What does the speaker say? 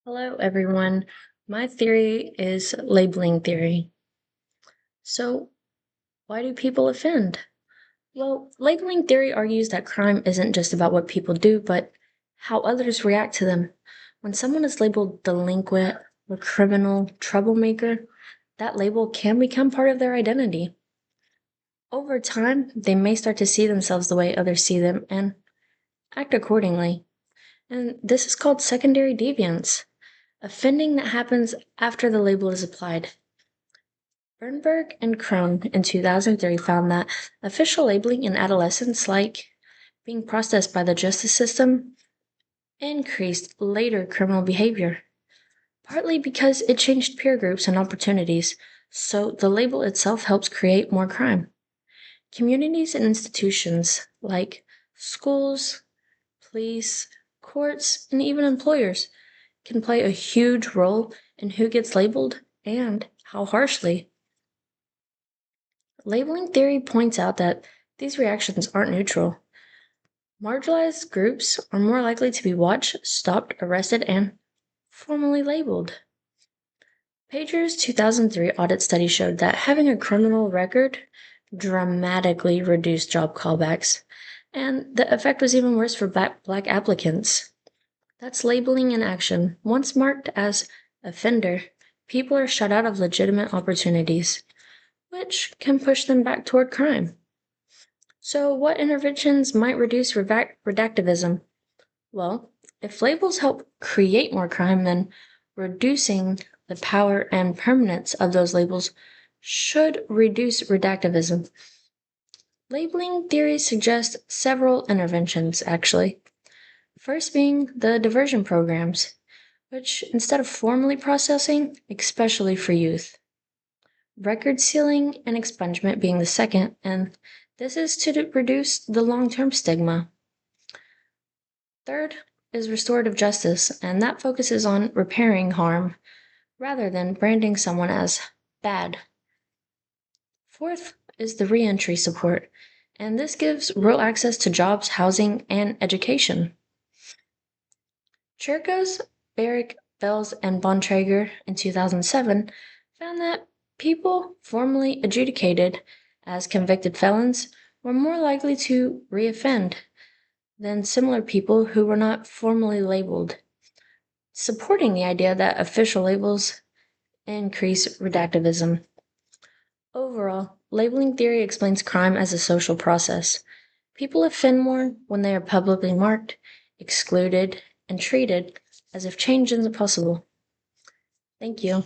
Hello, everyone. My theory is labeling theory. So, why do people offend? Well, labeling theory argues that crime isn't just about what people do, but how others react to them. When someone is labeled delinquent or criminal, troublemaker, that label can become part of their identity. Over time, they may start to see themselves the way others see them and act accordingly. And this is called secondary deviance, offending that happens after the label is applied. Bernberg and Krohn in 2003 found that official labeling in adolescents, like being processed by the justice system, increased later criminal behavior, partly because it changed peer groups and opportunities, so the label itself helps create more crime. Communities and institutions like schools, police, courts, and even employers can play a huge role in who gets labeled and how harshly. Labeling theory points out that these reactions aren't neutral. Marginalized groups are more likely to be watched, stopped, arrested, and formally labeled. Pager's 2003 audit study showed that having a criminal record dramatically reduced job callbacks, and the effect was even worse for black applicants. That's labeling in action. Once marked as offender, people are shut out of legitimate opportunities, which can push them back toward crime. So, what interventions might reduce redactivism? Well, if labels help create more crime, then reducing the power and permanence of those labels should reduce redactivism. Labeling theory suggests several interventions, actually. First being the diversion programs, which instead of formally processing, especially for youth, record sealing and expungement being the second, and this is to reduce the long-term stigma. Third is restorative justice, and that focuses on repairing harm rather than branding someone as bad. Fourth is the reentry support, and this gives real access to jobs, housing, and education. Cherkos, Barrick, Bells, and Bontrager in 2007 found that people formally adjudicated as convicted felons were more likely to reoffend than similar people who were not formally labeled, supporting the idea that official labels increase redactivism. Overall, labeling theory explains crime as a social process. People offend more when they are publicly marked, excluded, and treated as if change isn't possible. Thank you.